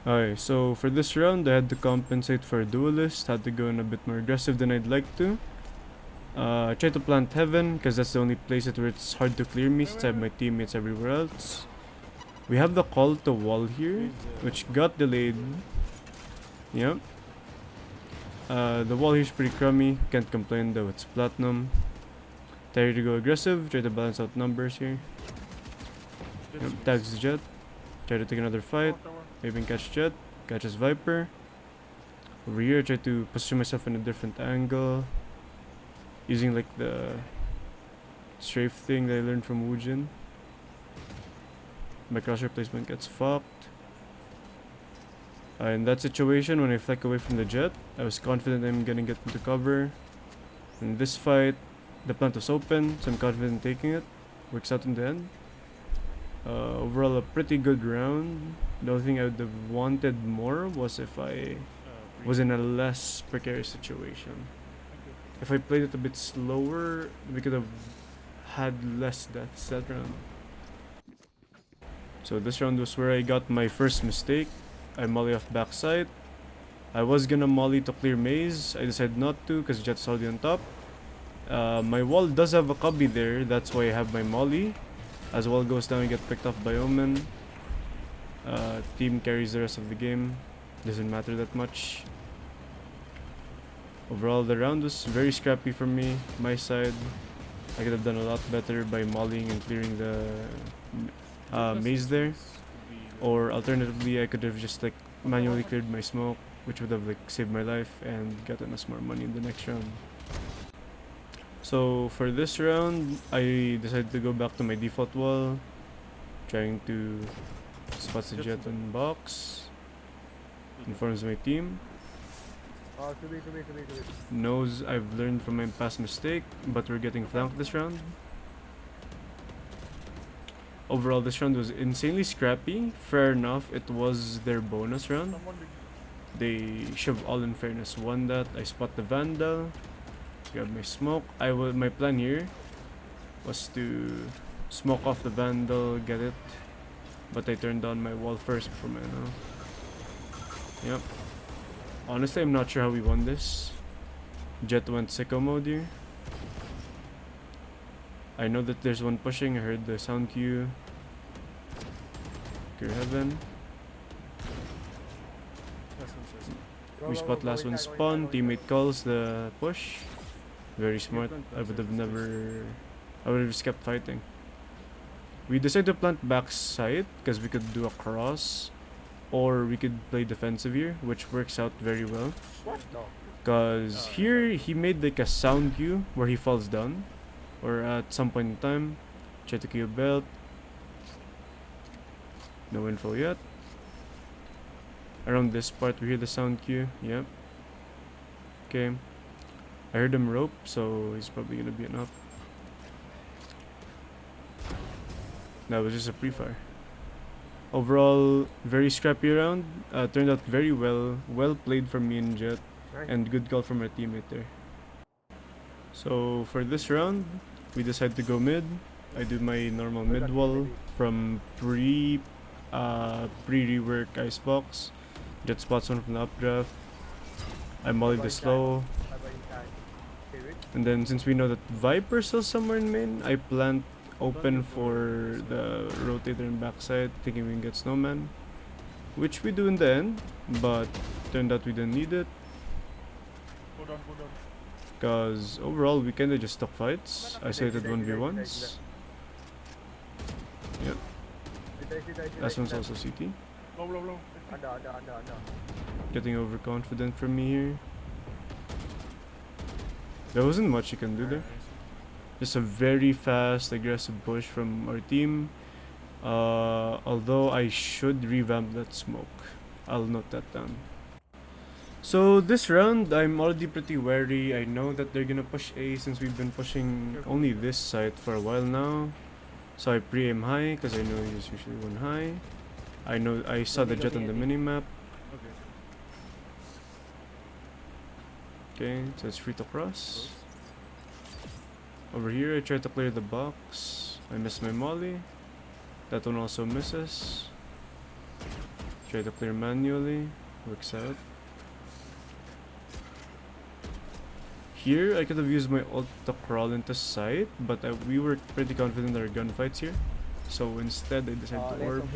Alright, so for this round, I had to compensate for a duelist, had to go in a bit more aggressive than I'd like to. I tried to plant heaven, because that's the only place where it's hard to clear me since I have my teammates everywhere else. We have the call to wall here, which got delayed. Yep. The wall here is pretty crummy, can't complain though, it's platinum. Try to go aggressive, try to balance out numbers here. Yep, tags Jet. Try to take another fight. Maybe catch Jet. Catches Viper. Over here, try to position myself in a different angle. Using like the strafe thing that I learned from Woojin. My crosshair placement gets fucked. In that situation, when I flank away from the Jet, I was confident I'm gonna get into cover. In this fight, the plant was open, so I'm confident in taking it. Works out in the end. Overall, a pretty good round. The only thing I would have wanted more was if I was in a less precarious situation. If I played it a bit slower, we could have had less deaths that round. So this round was where I got my first mistake. I molly off backside. I was gonna molly to clear maze. I decided not to because Jet's already on top. My wall does have a cubby there, that's why I have my molly. As wall goes down, I get picked off by Omen. Team carries the rest of the game. Doesn't matter that much. Overall, the round was very scrappy for me. My side, I could have done a lot better by mollying and clearing the maze there. Or alternatively, I could have just like manually cleared my smoke, which would have like saved my life and gotten us more money in the next round. So for this round, I decided to go back to my default wall, trying to spot the Jet on box. Informs my team. Knows I've learned from my past mistake, but we're getting flanked this round. Overall, this round was insanely scrappy. Fair enough, it was their bonus round. They should have all in fairness won that. I spot the Vandal, grab my smoke. My plan here was to smoke off the Vandal, get it. But I turned on my wall first before my Yep. Honestly, I'm not sure how we won this. Jet went sicko mode here. I know that there's one pushing. I heard the sound cue. Clear heaven. We spot last one spawn. Teammate calls the push. Very smart. I would have just kept fighting. We decided to plant backside because we could do a cross, or we could play defensive here, which works out very well. Because here he made like a sound cue where he falls down, or at some point in time. Try to kill belt. No info yet. Around this part we hear the sound cue. Yep. Okay. I heard him rope, so he's probably gonna be an up. That was just a pre-fire. Overall, very scrappy round. Turned out very well. Well played from me and Jet, and good call from our teammate there. So for this round, we decide to go mid. I do my normal mid wall from pre-rework icebox. Jet spots one from the updraft. I molly the slow. And then since we know that Viper's still somewhere in main, I plant open for the rotator and backside, thinking we can get snowman. Which we do in the end, but turned out we didn't need it. Because overall we kinda just took fights. Isolated 1v1s. Yep. Last one's also CT. Getting overconfident from me here. There wasn't much you can do there. Just a very fast, aggressive push from our team. Although I should revamp that smoke. I'll note that down. So this round, I'm already pretty wary. I know that they're gonna push A since we've been pushing only this side for a while now. So I pre-aim high because I know he's usually one high. I saw the Jet on the minimap. Okay, so it's free to cross. Over here, I try to clear the box. I miss my molly. That one also misses. Try to clear manually. Works out. Here, I could have used my ult to crawl into sight, but we were pretty confident in our gunfights here. So instead, I decided to orb.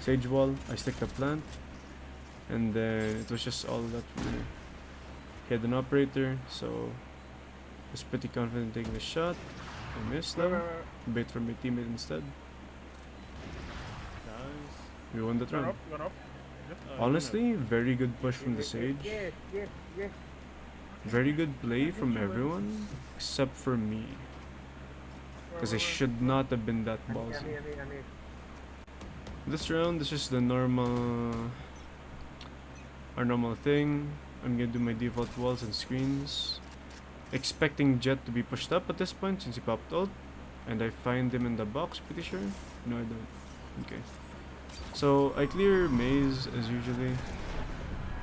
Sage wall, I stick the plant. And then it was just all that really. He had an operator, so I was pretty confident taking the shot. I missed them. Bait for my teammate instead. Nice. We won that round. Gone up. Honestly, very good push from the Sage. Very good play from everyone, except for me. Because I should not have been that ballsy. This round is just the normal... our normal thing. I'm gonna do my default walls and screens. Expecting Jet to be pushed up at this point since he popped ult. And I find him in the box, pretty sure. No, I don't. Okay. So I clear maze as usually.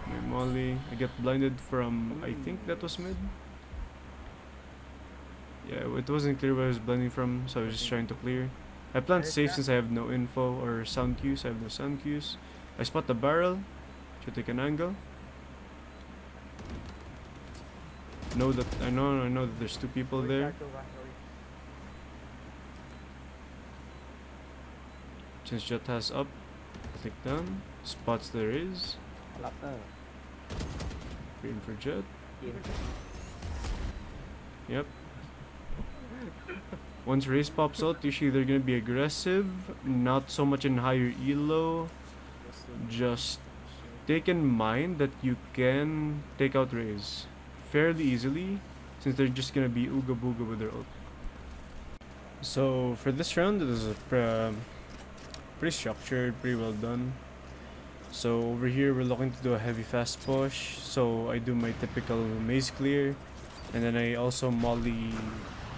My molly. I get blinded from, I think that was mid. Yeah, it wasn't clear where I was blinding from, so I was just trying to clear. I plant safe since I have no info or sound cues. I have no sound cues. I spot the barrel. Should take an angle. I know that there's two people there. Since Jet has up, click down. Spots there is. Aim for Jet. Yep. Once race pops out, usually they're gonna be aggressive. Not so much in higher elo. Just take in mind that you can take out Raze fairly easily, since they're just gonna be ooga booga with their ult. So for this round, it is pretty structured, pretty well done. So over here, we're looking to do a heavy fast push. So I do my typical maze clear, and then I also molly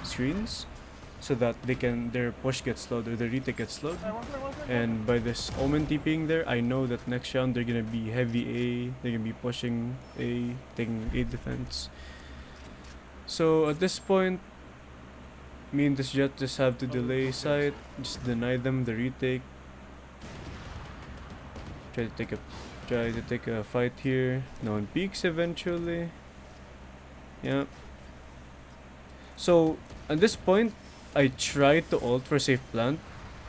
screens, so that their push gets slowed or their retake gets slowed. And by this Omen TPing there, I know that next round they're gonna be heavy A, they're gonna be pushing A, taking A defense. So at this point, me and this Jet just have to delay sight, just deny them the retake. Try to take a fight here. No one peeks eventually. Yeah. So at this point, I tried to ult for safe plant,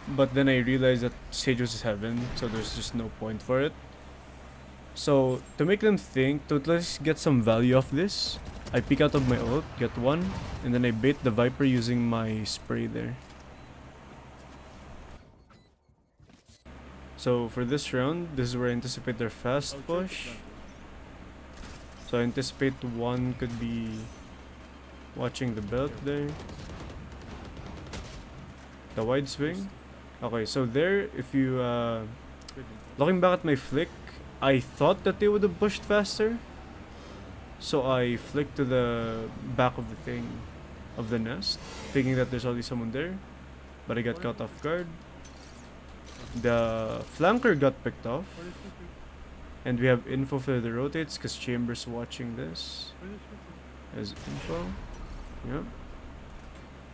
but then I realized that Sage was heaven, so there's just no point for it. So to make them think, to at least get some value off this, I peek out of my ult, get one, and then I bait the Viper using my spray there. So for this round, this is where I anticipate their fast push. So I anticipate one could be watching the belt there. The wide swing. Okay, so there, if you looking back at my flick, I thought that they would have pushed faster. So I flicked to the back of the thing, of the nest, thinking that there's already someone there, but I got caught off guard. The flanker got picked off, and we have info for the rotates because Chamber's watching this as info. Yep.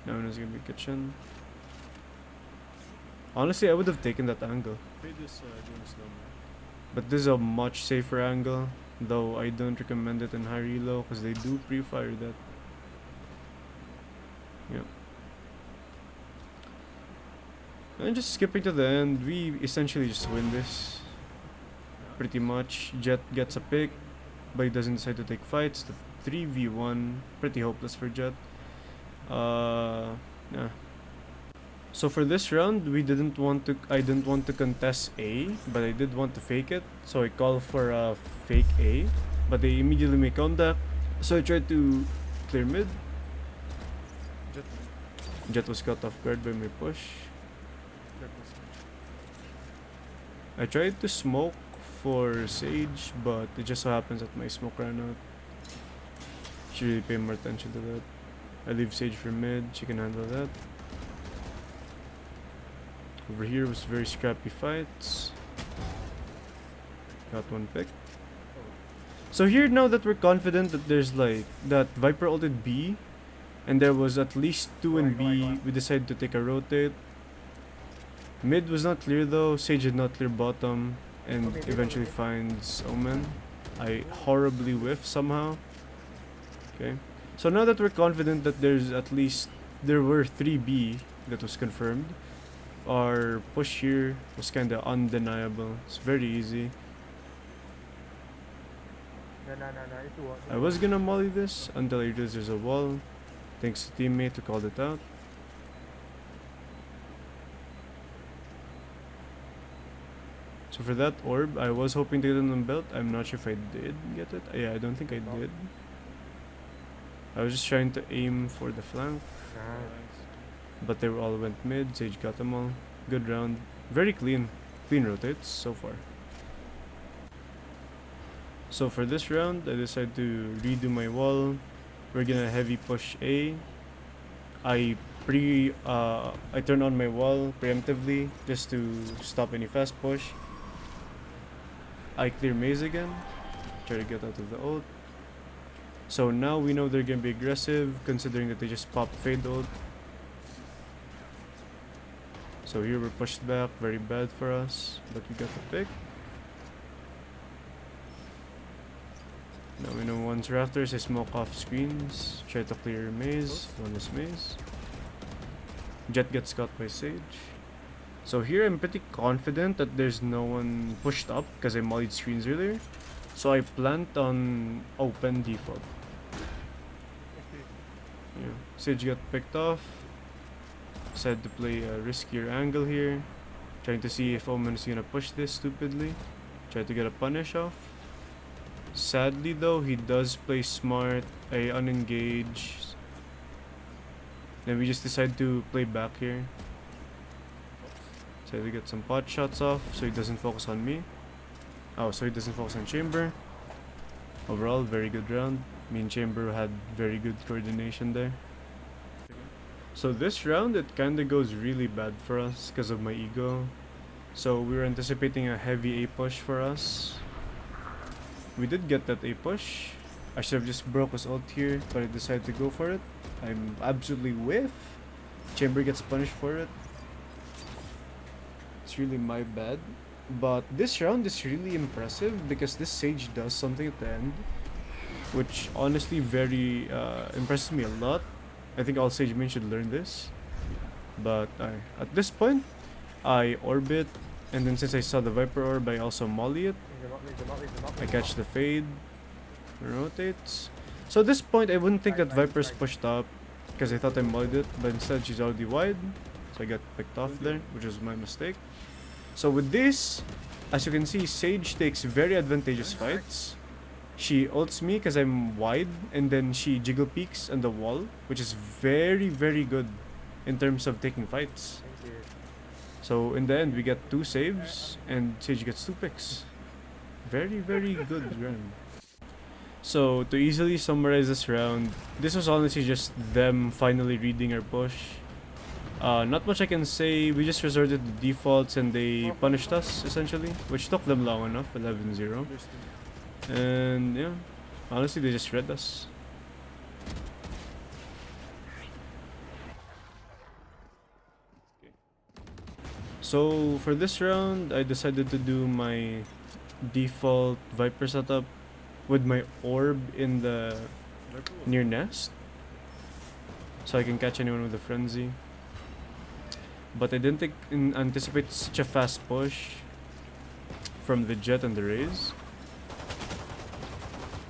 No one is gonna be kitchen. Honestly, I would have taken that angle, but this is a much safer angle, though I don't recommend it in high relo because they do pre-fire that. Yep. And just skipping to the end, we essentially just win this. Pretty much. Jet gets a pick, but he doesn't decide to take fights. The 3v1, pretty hopeless for Jet. Yeah. So for this round, I didn't want to contest A, but I did want to fake it. So I call for a fake A, but they immediately make contact. So I tried to clear mid. Jet was caught off guard by my push. I tried to smoke for Sage, but it just so happens that my smoke ran out. Should really pay more attention to that. I leave Sage for mid, she can handle that. Over here was very scrappy fights. Got one pick. So here, now that we're confident that there's like, that Viper ulted B, and there was at least two in B, we decided to take a rotate. Mid was not clear though, Sage did not clear bottom. and eventually finds Omen. I horribly whiff somehow. Okay. So now that we're confident that there were 3B that was confirmed, our push here was kinda undeniable. It's very easy. I was gonna molly this until I realized there's a wall. Thanks to teammate who called it out. So for that orb, I was hoping to get it on the belt. I'm not sure if I did get it. Yeah, I don't think I did. I was just trying to aim for the flank. But they all went mid. Sage got them all. Good round. Very clean. Clean rotates so far. So for this round, I decided to redo my wall. We're gonna heavy push A. I turn on my wall preemptively just to stop any fast push. I clear maze again. Try to get out of the ult. So now we know they're gonna be aggressive, considering that they just popped fade ult. So here we're pushed back, very bad for us, but we got the pick. Now we know once rafters, I smoke off screens, try to clear maze, one is maze. Jet gets caught by Sage. So here I'm pretty confident that there's no one pushed up because I mollied screens earlier. So I plant on open default. Yeah. Sage got picked off. Decided to play a riskier angle here. Trying to see if Omen is gonna push this stupidly. Try to get a punish off. Sadly though, he does play smart. I unengage. Then we just decide to play back here. Try to get some pot shots off so he doesn't focus on me. Oh, so he doesn't focus on Chamber. Overall, very good round. Me and Chamber had very good coordination there. So this round, it kinda goes really bad for us because of my ego. So we were anticipating a heavy A push for us. We did get that A push. I should have just broke his ult here, but I decided to go for it. I'm absolutely whiff. Chamber gets punished for it. It's really my bad. But this round is really impressive because this Sage does something at the end, which honestly very impresses me a lot. I think all Sage main should learn this. But at this point, I orbit, and then since I saw the Viper orb, I also molly it. I catch the fade, rotates. So at this point, I wouldn't think that Viper's pushed up because I thought I mollied it, but instead she's already wide, so I got picked off there, which was my mistake. So with this, as you can see, Sage takes very advantageous fights. She ults me because I'm wide, and then she jiggle peeks on the wall, which is very, very good in terms of taking fights. So in the end, we get 2 saves, and Sage gets 2 picks. Very, very good round. So to easily summarize this round, this was honestly just them finally reading our push. Not much I can say. We just resorted to defaults and they punished us essentially, which took them long enough. 11-0. And yeah, honestly they just read us. So for this round, I decided to do my default Viper setup with my orb in the near nest, so I can catch anyone with a frenzy. But I didn't anticipate such a fast push from the Jet and the Raze.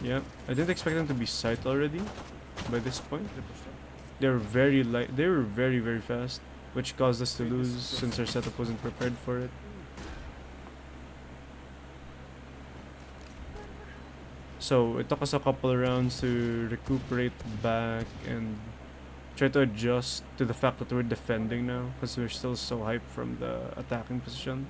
Yeah, I didn't expect them to be sight already by this point. They were very light. They were very, very fast, which caused us to lose since our setup wasn't prepared for it. So it took us a couple of rounds to recuperate back and try to adjust to the fact that we're defending now, because we're still so hyped from the attacking position.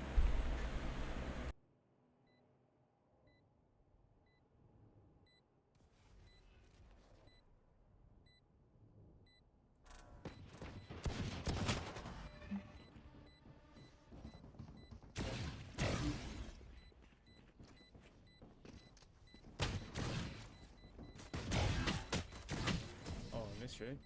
Oh, nice trade.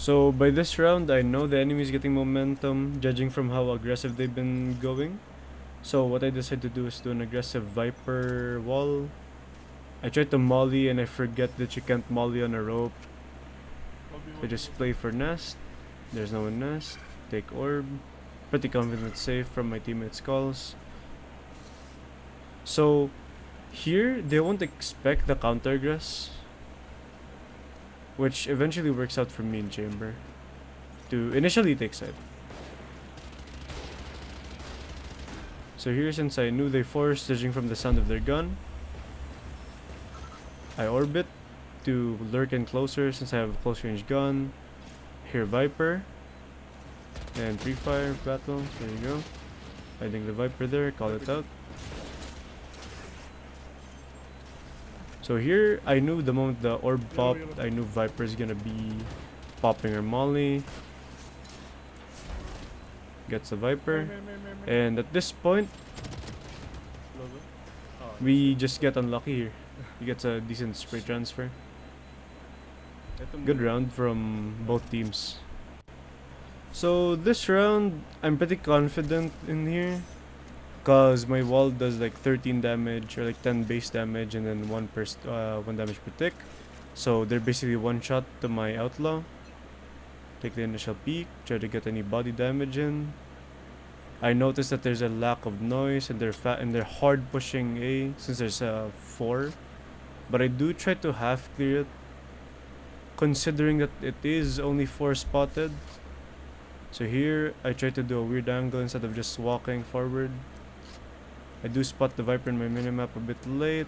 So by this round, I know the enemy is getting momentum, judging from how aggressive they've been going. So what I decided to do is do an aggressive Viper wall. I tried to molly and I forget that you can't molly on a rope. So I just play for nest. There's no one nest. Take orb. Pretty confident safe from my teammates' calls. So here they won't expect the counter aggress, which eventually works out for me in chamber to initially take side. So here, since I knew they forced, judging from the sound of their gun, I orbit to lurk in closer since I have a close range gun. Here Viper and pre-fire battle. There you go. Hiding the Viper there, call it out. So here I knew the moment the orb popped, I knew Viper's gonna be popping her molly. Gets the Viper. And at this point, we just get unlucky here. He gets a decent spray transfer. Good round from both teams. So this round, I'm pretty confident in here. Cause my wall does like 13 damage or like 10 base damage and then 1 damage per tick. So they're basically one shot to my outlaw. Take the initial peek, try to get any body damage in. I noticed that there's a lack of noise and they're hard pushing A since there's 4. But I do try to half clear it, considering that it is only 4 spotted. So here I try to do a weird angle instead of just walking forward. I do spot the Viper in my minimap a bit late.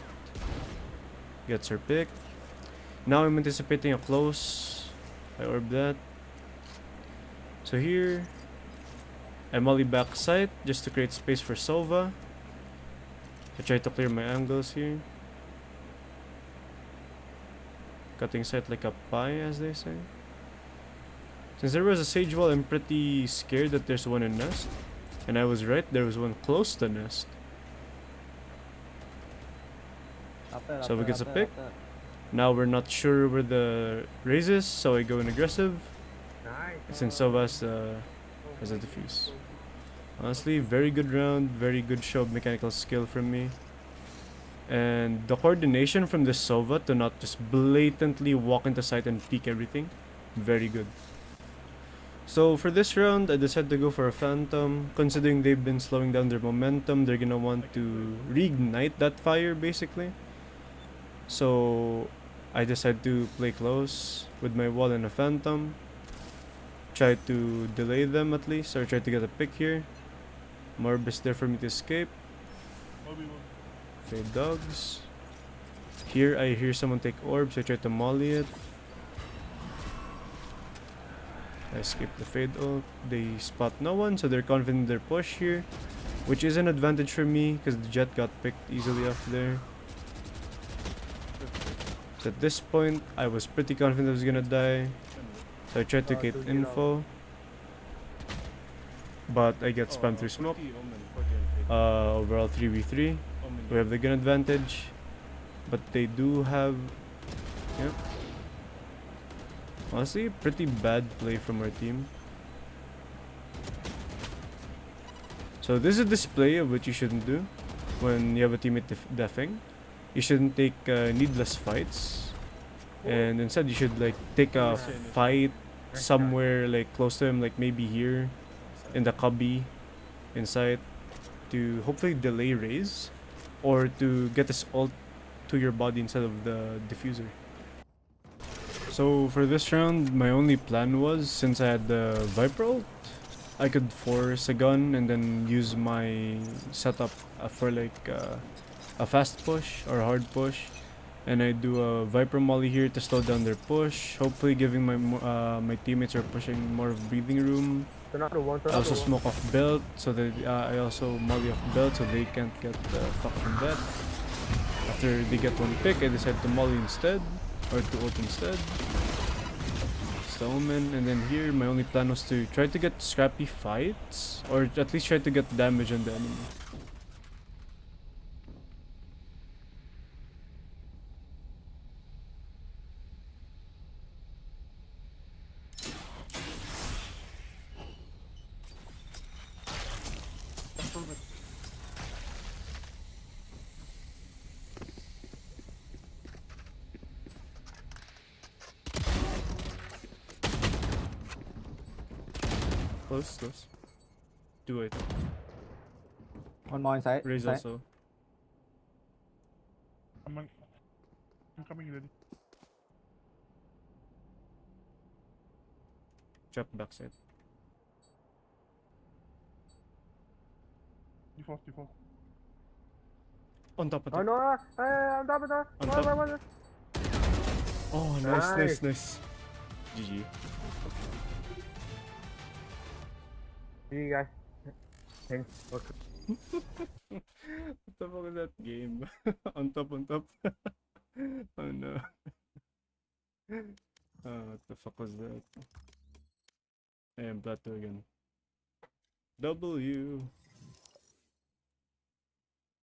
Gets her pick. Now I'm anticipating a close. I orb that. So here I molly back sight just to create space for Sova. I try to clear my angles here. Cutting sight like a pie, as they say. Since there was a Sage Wall, I'm pretty scared that there's one in Nest. And I was right, there was one close to Nest. Sova gets a pick. Now we're not sure where the raise is, so I go in aggressive. Since Sova has a defuse. Honestly, very good round, very good show of mechanical skill from me. And the coordination from the Sova to not just blatantly walk into sight and peek everything, very good. So for this round, I decided to go for a Phantom. Considering they've been slowing down their momentum, they're gonna want to reignite that fire basically. So I decided to play close with my wall and a Phantom. Try to delay them at least, or try to get a pick here. Morb is there for me to escape. Fade dogs. Here I hear someone take orbs, so I try to molly it. I escape the fade ult. They spot no one, so they're confident in their push here, which is an advantage for me because the jet got picked easily off there. So at this point, I was pretty confident I was gonna die, so I tried to get info, but I get spammed through smoke. Overall 3v3. We have the gun advantage, but they do have, yeah. Honestly, pretty bad play from our team. So this is a display of what you shouldn't do when you have a teammate defing. You shouldn't take needless fights, and instead you should like take a fight somewhere like close to him, like maybe here in the cubby inside, to hopefully delay raise or to get this ult to your body instead of the diffuser. So for this round, my only plan was, since I had the Viper ult, I could force a gun and then use my setup for like a fast push or hard push. And I do a Viper molly here to slow down their push, hopefully giving my teammates who are pushing more of breathing room. I also smoke off belt, so that I also molly off belt so they can't get fucked from that. After they get one pick, I decide to molly instead, or to ult instead. It's the omen, and then here my only plan was to try to get scrappy fights, or at least try to get damage on the enemy. Perfect. Close, close. Do it. One more inside. Raise inside. also. I'm coming ready. Trap backside. Default, default. On top, on Oh top. no! Hey, on top, on top. On One, top. one, one. Oh, nice, nice, Nice. nice. GG. See you guys. Thanks. What the fuck is that game? On top, on top. Oh no. What the fuck was that? I am plateau again. W.